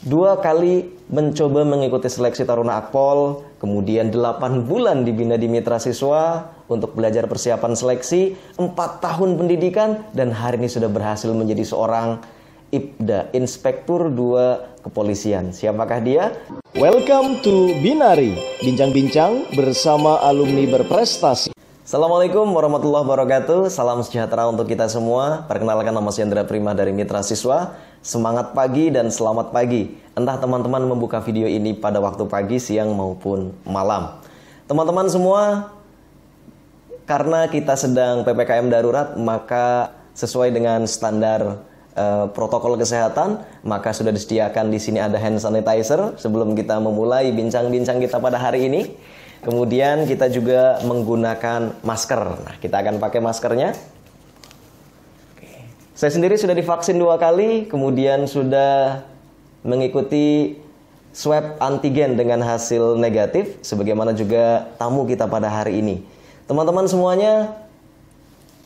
2 kali mencoba mengikuti seleksi Taruna Akpol, kemudian 8 bulan dibina di Mitra Siswa untuk belajar persiapan seleksi, 4 tahun pendidikan, dan hari ini sudah berhasil menjadi seorang IPDA, Inspektur 2 Kepolisian. Siapakah dia? Welcome to Binari, bincang-bincang bersama alumni berprestasi. Assalamualaikum warahmatullahi wabarakatuh. Salam sejahtera untuk kita semua. Perkenalkan, nama saya Hendra Prima dari Mitra Siswa. Semangat pagi dan selamat pagi. Entah teman-teman membuka video ini pada waktu pagi, siang maupun malam. Teman-teman semua, karena kita sedang PPKM darurat, maka sesuai dengan standar protokol kesehatan, maka sudah disediakan di sini ada hand sanitizer sebelum kita memulai bincang-bincang kita pada hari ini. Kemudian kita juga menggunakan masker. Nah, kita akan pakai maskernya. Saya sendiri sudah divaksin 2 kali, kemudian sudah mengikuti swab antigen dengan hasil negatif, sebagaimana juga tamu kita pada hari ini. Teman-teman semuanya,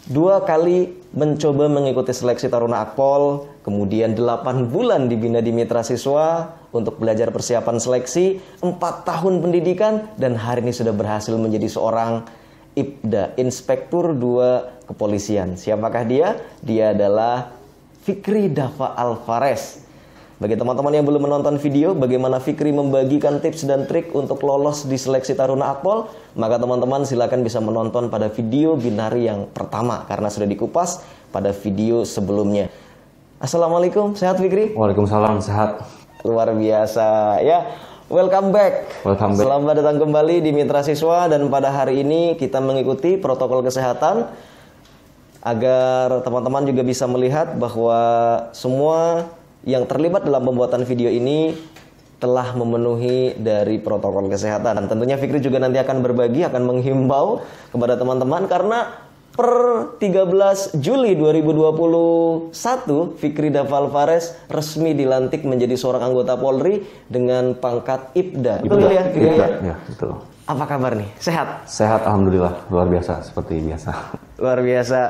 2 kali mencoba mengikuti seleksi Taruna Akpol, kemudian 8 bulan dibina di Mitra Siswa untuk belajar persiapan seleksi, 4 tahun pendidikan, dan hari ini sudah berhasil menjadi seorang IPDA, Inspektur 2 Kepolisian. Siapakah dia? Dia adalah Fikri Dava Alvarez. Bagi teman-teman yang belum menonton video bagaimana Fikri membagikan tips dan trik untuk lolos di seleksi Taruna Akpol, maka teman-teman silakan bisa menonton pada video Binari yang pertama karena sudah dikupas pada video sebelumnya. Assalamualaikum, sehat Fikri? Waalaikumsalam, sehat. Luar biasa ya. Welcome back. Welcome back. Selamat datang kembali di Mitra Siswa, dan pada hari ini kita mengikuti protokol kesehatan agar teman-teman juga bisa melihat bahwa semua yang terlibat dalam pembuatan video ini telah memenuhi dari protokol kesehatan. Dan tentunya Fikri juga nanti akan berbagi, akan menghimbau kepada teman-teman karena per 13 Juli 2021 Fikri Dava Alvarez resmi dilantik menjadi seorang anggota Polri dengan pangkat IPDA. Betul ya, Fikri? Ya, betul. Apa kabar nih? Sehat? Sehat, alhamdulillah. Luar biasa, seperti biasa. Luar biasa.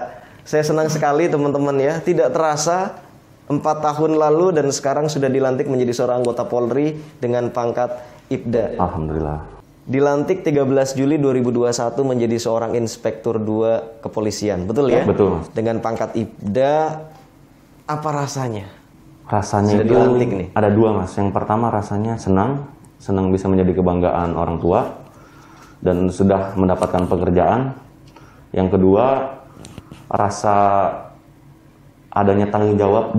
Saya senang sekali teman-teman ya. Tidak terasa 4 tahun lalu dan sekarang sudah dilantik menjadi seorang anggota Polri dengan pangkat IPDA. Alhamdulillah. Dilantik 13 Juli 2021 menjadi seorang Inspektur 2 Kepolisian. Betul ya? Betul. Dengan pangkat IPDA, apa rasanya? Rasanya sudah itu dilantik nih. Ada 2, Mas. Yang pertama rasanya senang bisa menjadi kebanggaan orang tua dan sudah mendapatkan pekerjaan. Yang kedua, rasa adanya tanggung jawab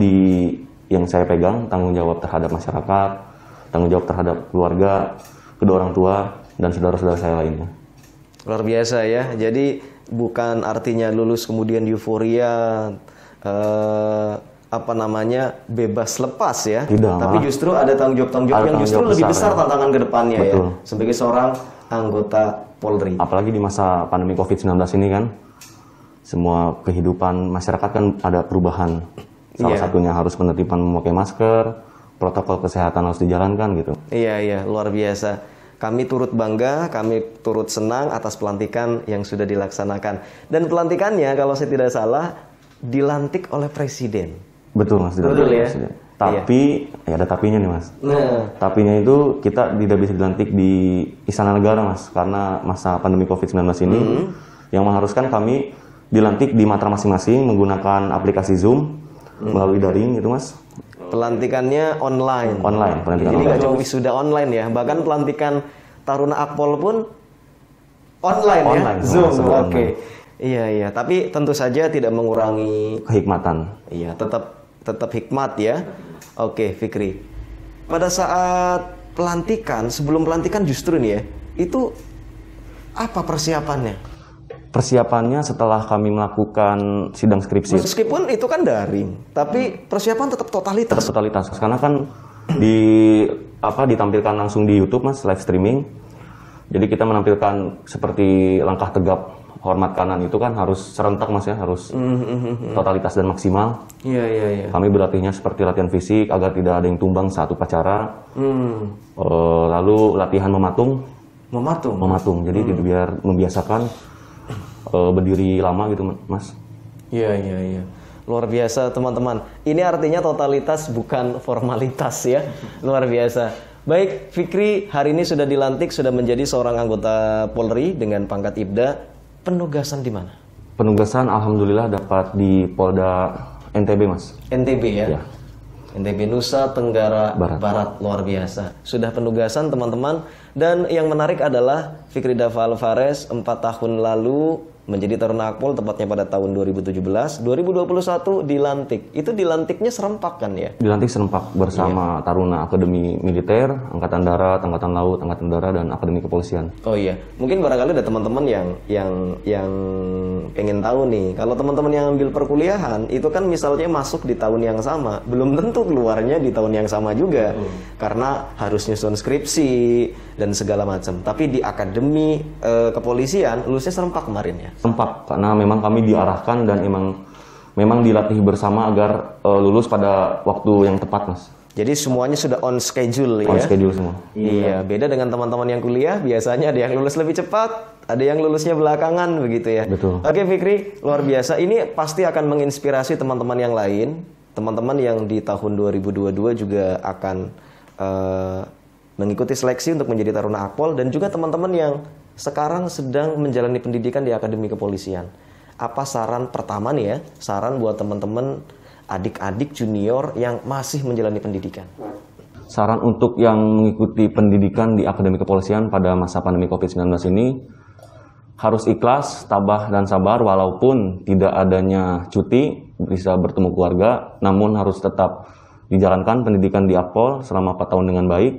yang saya pegang, tanggung jawab terhadap masyarakat, tanggung jawab terhadap keluarga, kedua orang tua, dan saudara-saudara saya lainnya. Luar biasa ya. Jadi bukan artinya lulus kemudian euforia, bebas lepas ya. Tidak, tapi justru ada tanggung jawab yang justru lebih besar tantangan ke depannya ya. Sebagai seorang anggota Polri. Apalagi di masa pandemi COVID-19 ini kan, semua kehidupan masyarakat kan ada perubahan. Salah satunya harus penertiban memakai masker, protokol kesehatan harus dijalankan gitu. Iya, luar biasa. Kami turut bangga, kami turut senang atas pelantikan yang sudah dilaksanakan. Dan pelantikannya kalau saya tidak salah dilantik oleh Presiden. Betul Mas, betul ya. Presiden. Tapi ya ada tapinya nih Mas. Tapinya itu kita tidak bisa dilantik di Istana Negara Mas, karena masa pandemi COVID-19 ini yang mengharuskan kami dilantik di matra masing-masing menggunakan aplikasi Zoom melalui daring gitu Mas. Pelantikannya online. Pelantikan jadi nggak cuma wisuda online ya, bahkan pelantikan Taruna Akpol pun online ya, Zoom. Oke. Iya. Tapi tentu saja tidak mengurangi kehikmatan. Iya, tetap hikmat ya. Oke, Fikri. Pada saat pelantikan, sebelum pelantikan justru nih ya, itu apa persiapannya? Persiapannya setelah kami melakukan sidang skripsi. Meskipun itu kan daring, tapi persiapan tetap totalitas. Tetap totalitas, karena kan ditampilkan langsung di YouTube Mas, live streaming. Jadi kita menampilkan seperti langkah tegap hormat kanan itu kan harus serentak Mas ya, harus totalitas dan maksimal. Iya. Kami berlatihnya seperti latihan fisik agar tidak ada yang tumbang saat upacara. Lalu latihan mematung. Jadi biar membiasakan berdiri lama gitu Mas. Iya. luar biasa teman-teman. Ini artinya totalitas bukan formalitas ya. Luar biasa. Baik, Fikri hari ini sudah dilantik, sudah menjadi seorang anggota Polri dengan pangkat Ibda. Penugasan di mana? Penugasan alhamdulillah dapat di Polda NTB, Mas. NTB ya? Ya. NTB Nusa Tenggara Barat. Luar biasa. Sudah penugasan teman-teman. Dan yang menarik adalah Fikri Dafa Alvarez 4 tahun lalu menjadi Taruna Akpol tepatnya pada tahun 2017. 2021 dilantik. Itu dilantiknya serempak kan ya? Dilantik serempak bersama Taruna Akademi Militer, Angkatan Darat, Angkatan Laut, Angkatan Darat, dan Akademi Kepolisian. Oh iya, mungkin barangkali ada teman-teman yang pengen tahu nih. Kalau teman-teman yang ambil perkuliahan itu kan misalnya masuk di tahun yang sama, belum tentu keluarnya di tahun yang sama juga, karena harus nyusun skripsi dan segala macam. Tapi di Akademi Kepolisian lulusnya serempak kemarin ya? Serempak, karena memang kami diarahkan dan memang dilatih bersama agar lulus pada waktu yang tepat, Mas. Jadi semuanya sudah on schedule ya? On schedule semua. Iya, beda dengan teman-teman yang kuliah, biasanya ada yang lulus lebih cepat, ada yang lulusnya belakangan, begitu ya? Betul. Oke Fikri, luar biasa. Ini pasti akan menginspirasi teman-teman yang lain, teman-teman yang di tahun 2022 juga akan mengikuti seleksi untuk menjadi Taruna Akpol, dan juga teman-teman yang sekarang sedang menjalani pendidikan di Akademi Kepolisian. Apa saran pertama nih ya, saran buat teman-teman adik-adik junior yang masih menjalani pendidikan? Saran untuk yang mengikuti pendidikan di Akademi Kepolisian pada masa pandemi COVID-19 ini, harus ikhlas, tabah, dan sabar walaupun tidak adanya cuti, bisa bertemu keluarga, namun harus tetap dijalankan pendidikan di Akpol selama 4 tahun dengan baik.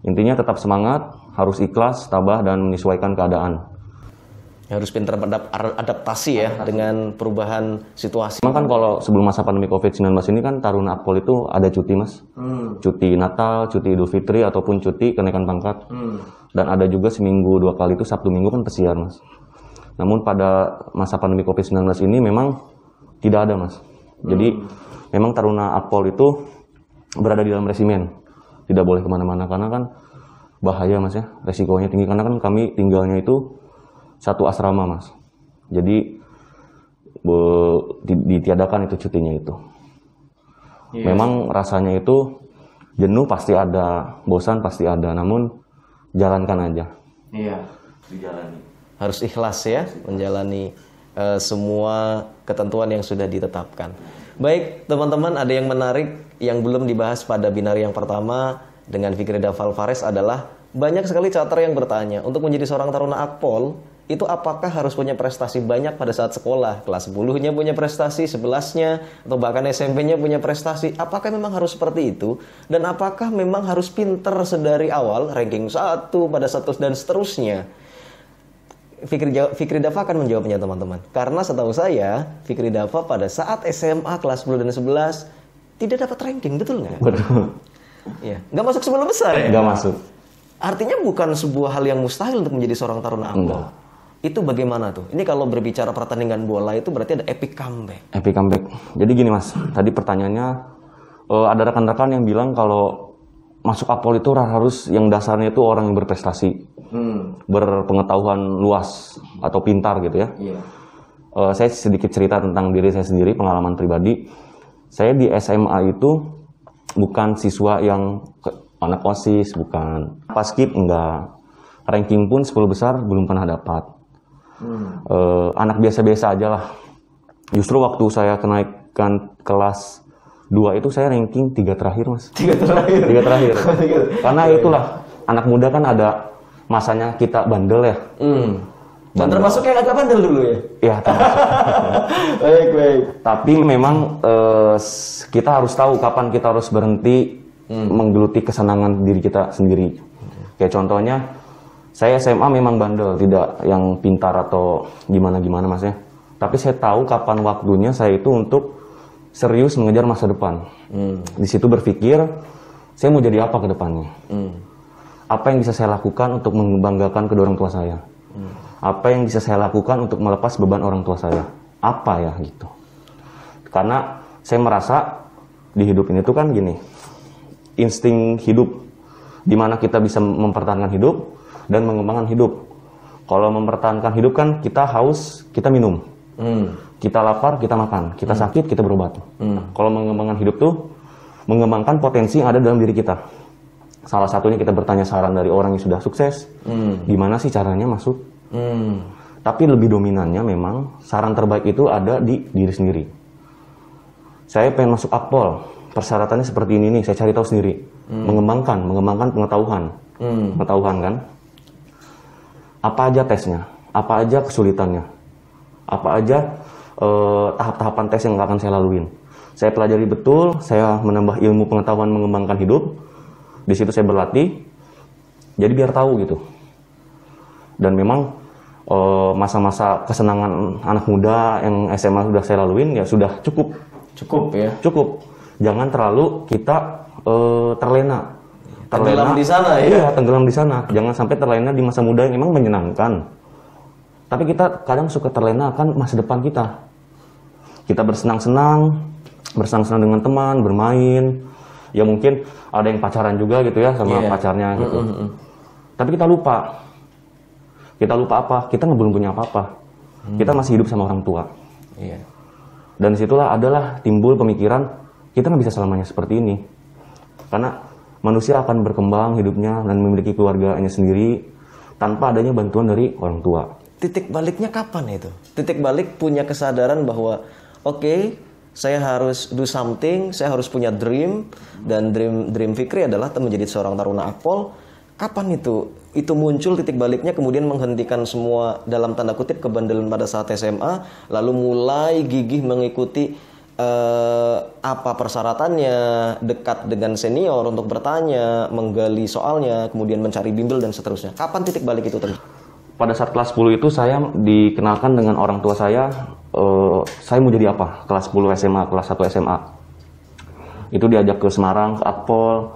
Intinya tetap semangat, harus ikhlas, tabah, dan menyesuaikan keadaan. Harus pintar adaptasi ya dengan perubahan situasi. Memang kan kalau sebelum masa pandemi COVID-19 ini kan Taruna Akpol itu ada cuti, Mas. Cuti Natal, cuti Idul Fitri, ataupun cuti kenaikan pangkat. Dan ada juga seminggu 2 kali itu Sabtu Minggu kan pesiar, Mas. Namun pada masa pandemi COVID-19 ini memang tidak ada, Mas. Jadi memang Taruna Akpol itu berada di dalam resimen. Tidak boleh kemana-mana karena kan bahaya, Mas ya, resikonya tinggi karena kan kami tinggalnya itu satu asrama, Mas. Jadi ditiadakan itu cutinya itu. Memang rasanya itu jenuh pasti ada, bosan pasti ada, namun jalankan aja. Iya, dijalani. Harus ikhlas ya menjalani semua ketentuan yang sudah ditetapkan. Baik, teman-teman, ada yang menarik yang belum dibahas pada binar yang pertama dengan Fikri Dafa Alvarez adalah banyak sekali cater yang bertanya, untuk menjadi seorang Taruna Akpol, itu apakah harus punya prestasi banyak pada saat sekolah? Kelas 10-nya punya prestasi, 11-nya, atau bahkan SMP-nya punya prestasi. Apakah memang harus seperti itu? Dan apakah memang harus pinter sedari awal, ranking 1, pada 1, dan seterusnya? Fikri Dafa akan menjawabnya, teman-teman. Karena setahu saya, Fikri Dafa pada saat SMA kelas 10 dan 11 tidak dapat ranking, betul nggak? Betul. Ya, nggak masuk 10 besar ya? Nggak masuk. Artinya bukan sebuah hal yang mustahil untuk menjadi seorang Taruna Akpol. Itu bagaimana tuh? Ini kalau berbicara pertandingan bola itu berarti ada epic comeback. Epic comeback. Jadi gini, Mas, tadi pertanyaannya ada rekan-rekan yang bilang kalau masuk Akpol itu harus yang dasarnya itu orang yang berprestasi, berpengetahuan luas atau pintar gitu ya. Saya sedikit cerita tentang diri saya sendiri, pengalaman pribadi. Saya di SMA itu bukan siswa yang anak OSIS, bukan. Paskib enggak. Ranking pun 10 besar belum pernah dapat. Anak biasa-biasa aja lah. Justru waktu saya kenaikan kelas 2 itu saya ranking 3 terakhir, Mas. 3 terakhir? 3 terakhir. Karena itulah, anak muda kan ada masanya kita bandel ya. Dan termasuk yang agak bandel dulu ya? Iya, termasuk. Baik. Tapi memang kita harus tahu kapan kita harus berhenti menggeluti kesenangan diri kita sendiri. Kayak contohnya, saya SMA memang bandel, tidak yang pintar atau gimana-gimana, Mas ya. Tapi saya tahu kapan waktunya saya itu untuk serius mengejar masa depan. Di situ berpikir, saya mau jadi apa ke depannya? Apa yang bisa saya lakukan untuk membanggakan kedua orang tua saya? Apa yang bisa saya lakukan untuk melepas beban orang tua saya? Apa ya gitu? Karena saya merasa di hidup ini tuh kan gini, insting hidup, dimana kita bisa mempertahankan hidup dan mengembangkan hidup. Kalau mempertahankan hidup kan kita haus, kita minum. Kita lapar, kita makan. Kita sakit, kita berobat. Kalau mengembangkan hidup tuh, mengembangkan potensi yang ada dalam diri kita. Salah satunya kita bertanya saran dari orang yang sudah sukses. Gimana sih caranya masuk? Tapi lebih dominannya memang saran terbaik itu ada di diri sendiri. Saya pengen masuk Akpol. Persyaratannya seperti ini nih, saya cari tahu sendiri. Mengembangkan pengetahuan. Pengetahuan kan? Apa aja tesnya? Apa aja kesulitannya? Apa aja tahap-tahapan tes yang akan saya laluin? Saya pelajari betul, saya menambah ilmu pengetahuan mengembangkan hidup. Di situ saya berlatih, jadi biar tahu gitu. Dan memang masa-masa kesenangan anak muda yang SMA sudah saya laluin, ya sudah cukup. Cukup ya? Cukup. Jangan terlalu kita terlena. Tenggelam di sana ya? Iya, tenggelam di sana. Jangan sampai terlena di masa muda yang memang menyenangkan. Tapi kita kadang suka terlena akan masa depan kita. Kita bersenang-senang dengan teman, bermain. Ya mungkin ada yang pacaran juga gitu ya sama pacarnya gitu. Tapi kita lupa. Kita lupa apa? Kita belum punya apa-apa. Kita masih hidup sama orang tua. Iya. Dan disitulah adalah timbul pemikiran, kita nggak bisa selamanya seperti ini. Karena manusia akan berkembang hidupnya dan memiliki keluarganya sendiri tanpa adanya bantuan dari orang tua. Titik baliknya kapan itu? Titik balik punya kesadaran bahwa oke, saya harus do something, saya harus punya dream, dan dream Fikri adalah menjadi seorang taruna Akpol. Kapan itu? Itu muncul titik baliknya, kemudian menghentikan semua dalam tanda kutip kebandelan pada saat SMA, lalu mulai gigih mengikuti apa persyaratannya, dekat dengan senior untuk bertanya, menggali soalnya, kemudian mencari bimbel dan seterusnya. Kapan titik balik itu terjadi? Pada saat kelas 10 itu saya dikenalkan dengan orang tua saya mau jadi apa? Kelas 10 SMA, kelas 1 SMA. Itu diajak ke Semarang, ke Akpol,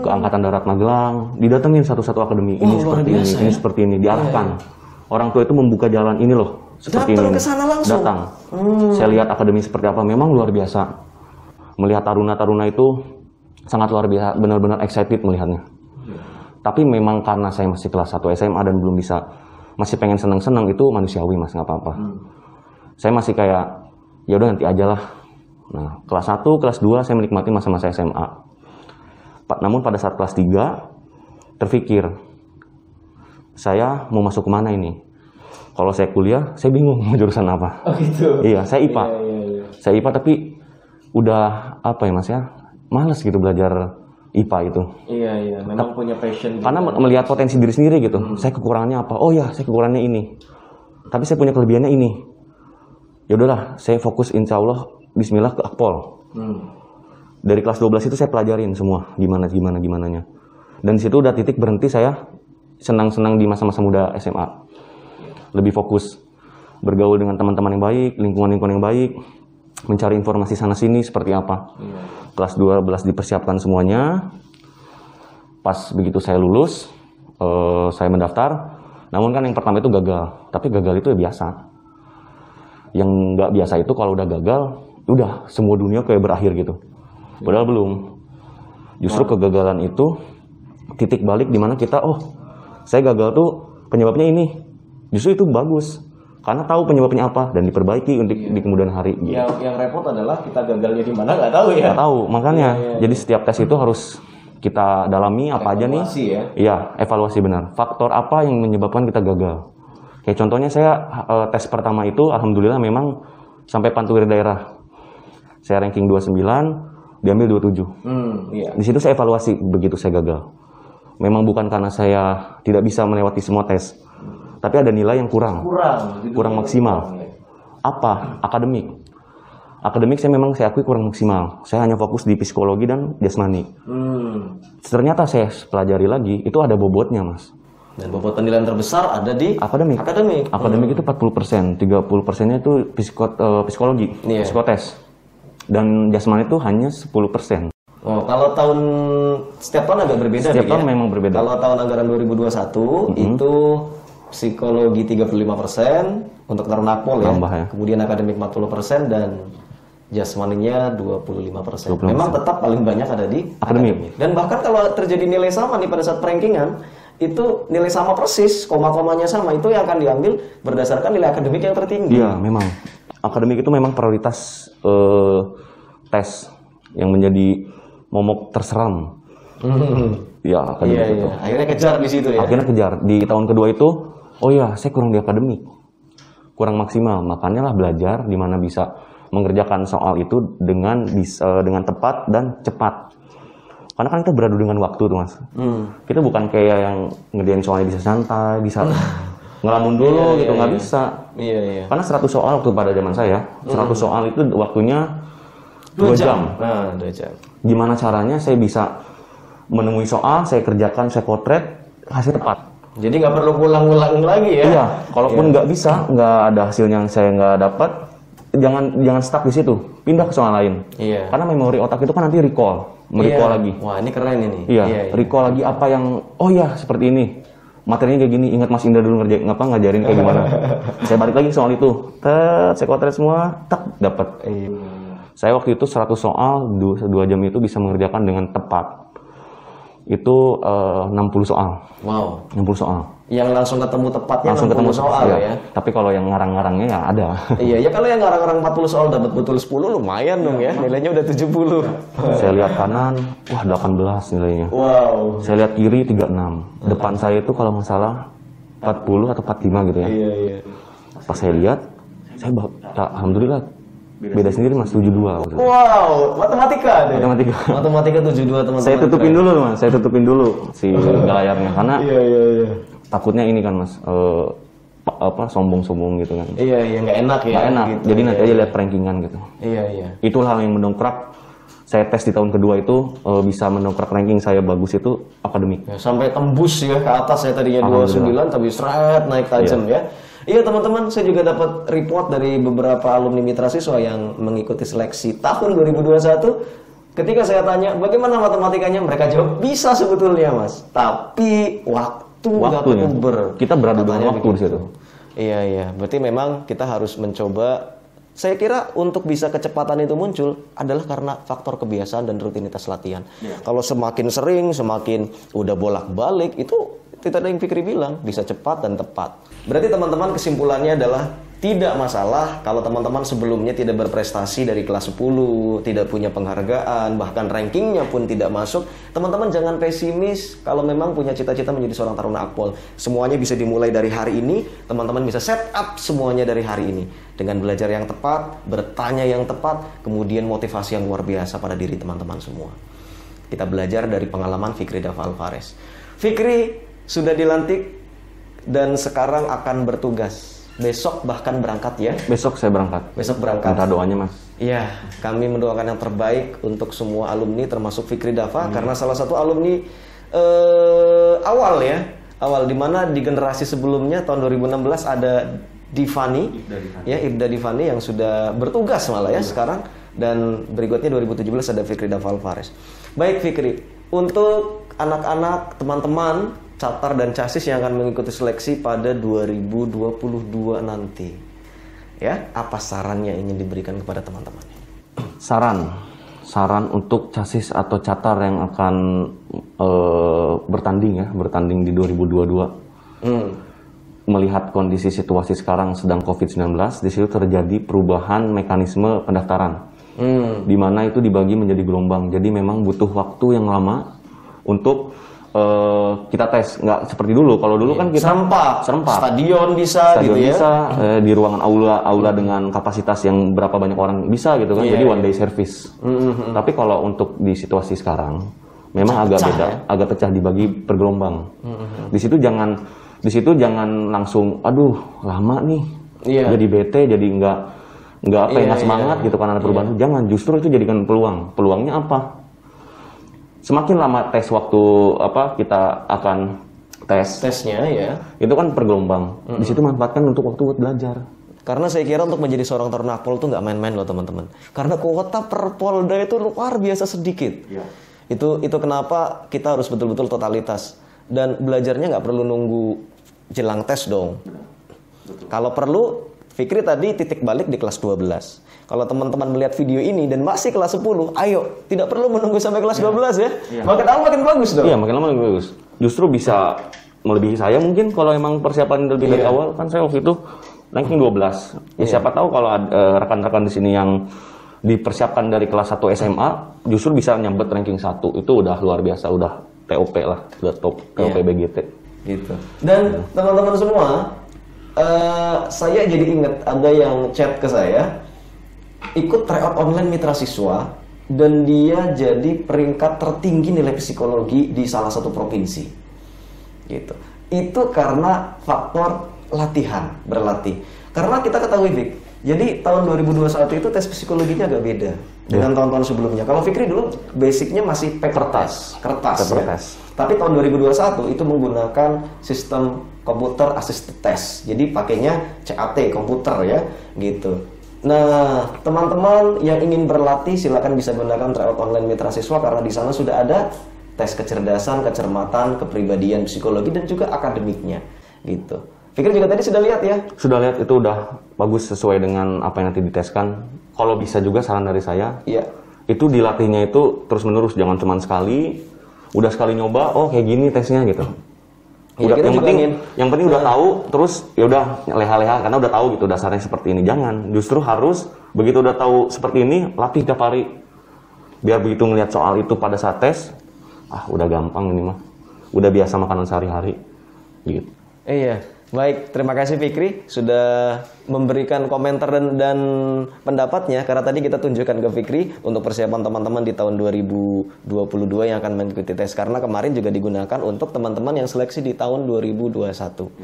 ke Angkatan Darat Magelang, didatengin satu-satu akademi. Ini seperti ini, ini seperti ini, diarahkan. Orang tua itu membuka jalan ini loh, seperti datang ini. ke sana langsung. Datang. Saya lihat akademi seperti apa, memang luar biasa. Melihat taruna-taruna itu sangat luar biasa, benar-benar excited melihatnya. Tapi memang karena saya masih kelas 1 SMA dan belum bisa, masih pengen senang-senang, itu manusiawi mas, nggak apa-apa. Saya masih kayak, ya udah nanti aja lah. Nah, kelas 1, kelas 2 saya menikmati masa-masa SMA. Namun pada saat kelas 3, terpikir, saya mau masuk kemana ini? Kalau saya kuliah, saya bingung mau jurusan apa. Oh gitu? Iya, saya IPA. Iya. Saya IPA tapi udah, apa ya mas ya, males gitu belajar IPA itu. Iya, memang punya passion. Karena melihat potensi diri sendiri gitu. Saya kekurangannya apa? Oh ya, saya kekurangannya ini. Tapi saya punya kelebihannya ini. Ya udahlah, saya fokus insya Allah, bismillah ke Akpol. Dari kelas 12 itu saya pelajarin semua, gimananya. Dan situ udah titik berhenti saya senang-senang di masa-masa muda SMA. Lebih fokus bergaul dengan teman-teman yang baik, lingkungan-lingkungan yang baik, mencari informasi sana-sini seperti apa. Kelas 12 dipersiapkan semuanya. Pas begitu saya lulus, saya mendaftar. Namun kan yang pertama itu gagal. Tapi gagal itu ya biasa. Yang nggak biasa itu kalau udah gagal, udah semua dunia kayak berakhir gitu. Padahal belum. Justru kegagalan itu titik balik di mana kita, oh saya gagal tuh penyebabnya ini. Justru itu bagus. Karena tahu penyebabnya apa dan diperbaiki untuk di kemudian hari. Gitu. Yang repot adalah kita gagalnya di mana nggak tahu ya. Nggak tahu, makanya. Jadi setiap tes itu harus kita dalami apa aja nih. Ya? Iya, evaluasi benar. Faktor apa yang menyebabkan kita gagal? Kayak contohnya saya tes pertama itu alhamdulillah memang sampai Pantuwir daerah. Saya ranking 29, diambil 27. Di situ saya evaluasi begitu saya gagal. Memang bukan karena saya tidak bisa melewati semua tes. Tapi ada nilai yang kurang maksimal. Apa? Akademik. Akademik saya akui kurang maksimal. Saya hanya fokus di psikologi dan jasmani. Ternyata saya pelajari lagi, itu ada bobotnya mas. Dan bobot penilaian terbesar ada di akademik. Akademik itu 40%, 30%-nya itu psikologi, psikotes. Dan jasmani itu hanya 10%. Oh, kalau tahun setiap tahun agak berbeda. Setiap tahun memang berbeda. Kalau tahun anggaran 2021 itu psikologi 35% untuk taruna Akpol ya. Kemudian akademik 40% dan jasmaninya 25%. Memang tetap paling banyak ada di akademik. Dan bahkan kalau terjadi nilai sama nih pada saat rankingan, itu nilai sama persis, koma-komanya sama, itu yang akan diambil berdasarkan nilai akademik yang tertinggi. Iya, memang. akademik itu memang prioritas tes yang menjadi momok terseram. Ya, akademik itu. Akhirnya kejar di situ ya. Akhirnya kejar. Di tahun kedua itu, oh ya, saya kurang di akademik. Kurang maksimal. Makanya lah belajar di mana bisa mengerjakan soal itu dengan tepat dan cepat. Karena kan kita beradu dengan waktu tuh, Mas. Kita bukan kayak yang ngerjain soalnya bisa santai, bisa ngelamun dulu gitu, nggak bisa. Karena 100 soal waktu pada zaman saya, 100 soal itu waktunya 2 jam. Nah, 2 jam. Gimana caranya saya bisa menemui soal, saya kerjakan, saya potret, hasil tepat. Jadi nggak perlu pulang-ulang lagi ya? Iya, kalaupun nggak bisa, nggak ada hasil yang saya nggak dapat, jangan stuck di situ, pindah ke soal lain. Iya. Karena memori otak itu kan nanti recall lagi. Wah, ini keren ini. Iya, recall lagi apa yang, oh ya seperti ini. Materinya kayak gini, ingat Mas Indra dulu ngajarin kayak gimana. Saya balik lagi ke soal itu, saya potret semua, dapat. Saya waktu itu 100 soal, 2 jam itu bisa mengerjakan dengan tepat. Itu 60 soal. Wow. 60 soal. Yang langsung ketemu tepatnya langsung 60 ketemu soal ya. Tapi kalau yang ngarang-ngarangnya ya ada. Iya, ya kalau yang ngarang-ngarang 40 soal dapat betul 10 lumayan dong ya. Nilainya udah 70. Saya lihat kanan, wah 18 nilainya. Wow. Saya lihat kiri 36. Depan saya itu kalau nggak salah 40 atau 45 gitu ya. Iya. Pas saya lihat, alhamdulillah beda sendiri Mas, 72 waktu itu. Wow, matematika deh. Matematika 72 teman-teman. Saya tutupin dulu Mas, si layarnya karena Iya. takutnya ini kan Mas, sombong-sombong gitu kan. Iya, nggak enak ya. Nggak enak, gitu. jadi nanti aja lihat rankingan gitu. Iya. Itulah yang mendongkrak, saya tes di tahun kedua itu bisa mendongkrak ranking saya bagus itu akademik. Ya, sampai tembus ya ke atas ya tadinya 29 tapi seret naik tajam ya. Iya teman-teman, saya juga dapat report dari beberapa alumni mitra siswa yang mengikuti seleksi tahun 2021. Ketika saya tanya bagaimana matematikanya, mereka jawab bisa sebetulnya Mas, tapi waktunya kita beradu dengan waktu di situ. Iya, berarti memang kita harus mencoba. Saya kira untuk bisa kecepatan itu muncul adalah karena faktor kebiasaan dan rutinitas latihan. Kalau semakin sering, semakin udah bolak-balik, itu tidak ada yang Fikri bilang, bisa cepat dan tepat. Berarti teman-teman kesimpulannya adalah tidak masalah kalau teman-teman sebelumnya tidak berprestasi dari kelas 10, tidak punya penghargaan, bahkan rankingnya pun tidak masuk. Teman-teman jangan pesimis kalau memang punya cita-cita menjadi seorang taruna Akpol. Semuanya bisa dimulai dari hari ini, teman-teman bisa set up semuanya dari hari ini. Dengan belajar yang tepat, bertanya yang tepat, kemudian motivasi yang luar biasa pada diri teman-teman semua. Kita belajar dari pengalaman Fikri Dava Alvarez. Fikri sudah dilantik dan sekarang akan bertugas. Besok bahkan berangkat ya? Besok saya berangkat. Besok berangkat. Minta doanya Mas. Iya, kami mendoakan yang terbaik untuk semua alumni termasuk Fikri Dava karena salah satu alumni awal di mana di generasi sebelumnya tahun 2016 ada Ibda Divani yang sudah bertugas malah ya sekarang, dan berikutnya 2017 ada Fikri Dava Alvarez. Baik Fikri, untuk anak-anak teman-teman Catar dan Casis yang akan mengikuti seleksi pada 2022 nanti, ya, apa sarannya ingin diberikan kepada teman-teman? Saran untuk Casis atau Catar yang akan bertanding di 2022. Melihat kondisi situasi sekarang sedang COVID-19, di situ terjadi perubahan mekanisme pendaftaran, di mana itu dibagi menjadi gelombang. Jadi memang butuh waktu yang lama untuk kita tes, nggak seperti dulu. Kalau dulu kan kita serempak. Stadion bisa gitu ya. Di ruangan aula dengan kapasitas yang berapa banyak orang bisa gitu kan. Jadi one day service. Tapi kalau untuk di situasi sekarang memang agak beda, agak pecah dibagi per gelombang. Di situ jangan langsung aduh lama nih. Jadi bete, jadi nggak semangat gitu karena ada perubahan. Jangan, justru itu jadikan peluang. Peluangnya apa? Semakin lama tes waktu kita akan tesnya ya, itu kan per gelombang. Di situ manfaatkan untuk waktu buat belajar. Karena saya kira untuk menjadi seorang taruna Akpol itu nggak main-main loh teman-teman. Karena kuota per Polda itu luar biasa sedikit. Itu kenapa kita harus betul-betul totalitas, dan belajarnya nggak perlu nunggu jelang tes dong. Kalau perlu, Fikri tadi titik balik di kelas 12. Kalau teman-teman melihat video ini dan masih kelas 10, ayo, tidak perlu menunggu sampai kelas 12 ya. Makin lama makin bagus dong. Iya, makin lama makin bagus. Justru bisa melebihi saya mungkin kalau emang persiapan lebih dari awal. Kan saya waktu itu ranking 12. Siapa tahu kalau rekan-rekan di sini yang dipersiapkan dari kelas 1 SMA justru bisa nyambet ranking 1. Itu udah luar biasa, udah TOP lah, udah top TOP BGT. Gitu. Dan teman-teman semua, saya jadi ingat ada yang chat ke saya, ikut tryout online mitra siswa, dan dia jadi peringkat tertinggi nilai psikologi di salah satu provinsi. Gitu. Itu karena faktor latihan, berlatih. Karena kita ketahui, Vic, jadi tahun 2021 itu tes psikologinya agak beda dengan tahun-tahun sebelumnya. Kalau Fikri dulu basicnya masih kertas. Ya? Tapi tahun 2021 itu menggunakan sistem komputer assisted test. Jadi pakainya CAT komputer ya, gitu. Nah, teman-teman yang ingin berlatih silakan bisa gunakan tryout online mitra siswa karena di sana sudah ada tes kecerdasan, kecermatan, kepribadian, psikologi dan juga akademiknya, gitu. Fikri juga tadi sudah lihat ya? Sudah lihat, itu udah bagus sesuai dengan apa yang nanti diteskan. Kalau bisa juga saran dari saya, itu dilatihnya itu terus-menerus, jangan cuma sekali. Udah sekali nyoba, oh kayak gini tesnya gitu. Udah, yang penting udah tahu, terus ya udah leha-leha karena udah tahu gitu dasarnya seperti ini. Jangan, justru harus begitu udah tahu seperti ini, latih tiap hari. Biar begitu ngelihat soal itu pada saat tes, udah gampang ini mah. Udah biasa makanan sehari-hari gitu. Iya. Baik, terima kasih Fikri sudah memberikan komentar dan pendapatnya, karena tadi kita tunjukkan ke Fikri untuk persiapan teman-teman di tahun 2022 yang akan mengikuti tes, karena kemarin juga digunakan untuk teman-teman yang seleksi di tahun 2021.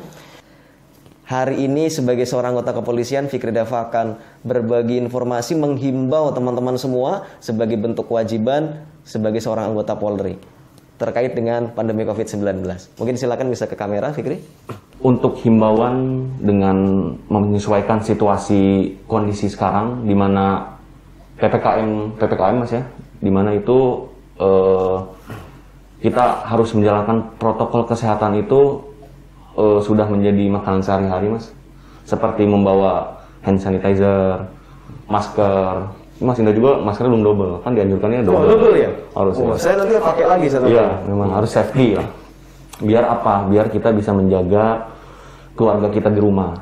Hari ini sebagai seorang anggota kepolisian, Fikri Dava akan berbagi informasi, menghimbau teman-teman semua sebagai bentuk kewajiban sebagai seorang anggota Polri terkait dengan pandemi COVID-19. Mungkin silakan bisa ke kamera, Fikri. Untuk himbauan dengan menyesuaikan situasi kondisi sekarang, di mana PPKM Mas ya, di mana itu kita harus menjalankan protokol kesehatan itu sudah menjadi makanan sehari-hari Mas. Seperti membawa hand sanitizer, masker. Mas Indra juga maskernya belum double, kan dianjurkannya double. Double ya? Harus. Saya nanti pakai lagi satu. Iya, memang harus safety ya. Biar apa? Biar kita bisa menjaga keluarga kita di rumah.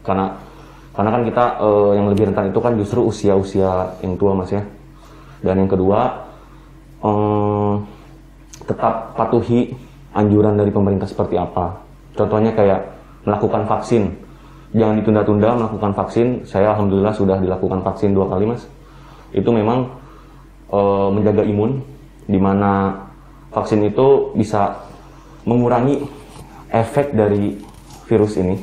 Karena kan kita yang lebih rentan itu kan justru usia-usia yang tua Mas ya. Dan yang kedua, tetap patuhi anjuran dari pemerintah seperti apa. Contohnya kayak melakukan vaksin. Jangan ditunda-tunda melakukan vaksin. Saya alhamdulillah sudah dilakukan vaksin 2 kali Mas. Itu memang menjaga imun, di mana vaksin itu bisa mengurangi efek dari virus ini,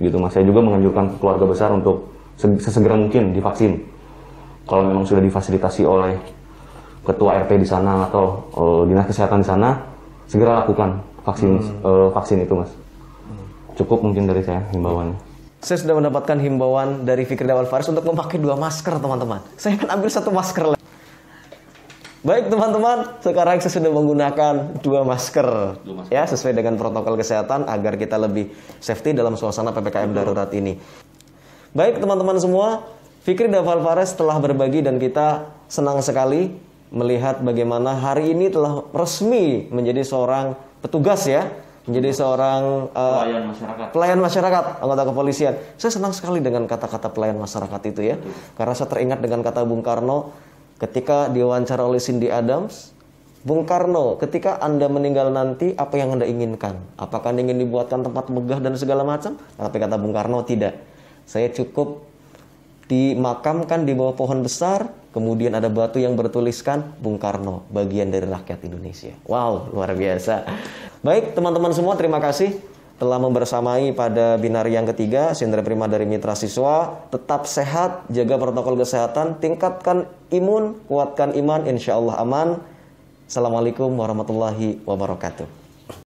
gitu Mas. Saya juga menganjurkan keluarga besar untuk sesegera mungkin divaksin. Kalau memang sudah difasilitasi oleh ketua RT di sana atau dinas kesehatan di sana, segera lakukan vaksin itu Mas. Cukup mungkin dari saya himbauannya. Saya sudah mendapatkan himbauan dari Fikri Dava Alfaris untuk memakai 2 masker, teman-teman. Saya akan ambil 1 masker. Baik, teman-teman. Sekarang saya sudah menggunakan 2 masker. Ya, sesuai dengan protokol kesehatan agar kita lebih safety dalam suasana PPKM darurat ini. Baik, teman-teman semua. Fikri Dava Alfaris telah berbagi dan kita senang sekali melihat bagaimana hari ini telah resmi menjadi seorang petugas ya. Menjadi seorang pelayan masyarakat, anggota kepolisian. Saya senang sekali dengan kata-kata pelayan masyarakat itu ya. Karena saya teringat dengan kata Bung Karno ketika diwawancara oleh Cindy Adams. Bung Karno, ketika Anda meninggal nanti, apa yang Anda inginkan? Apakah Anda ingin dibuatkan tempat megah dan segala macam? Tapi kata Bung Karno, tidak. Saya cukup dimakamkan di bawah pohon besar, kemudian ada batu yang bertuliskan Bung Karno, bagian dari rakyat Indonesia. Wow, luar biasa. Baik, teman-teman semua, terima kasih telah membersamai pada binari yang ketiga, Sindra Prima dari Mitra Siswa. Tetap sehat, jaga protokol kesehatan, tingkatkan imun, kuatkan iman, insya Allah aman. Assalamualaikum warahmatullahi wabarakatuh.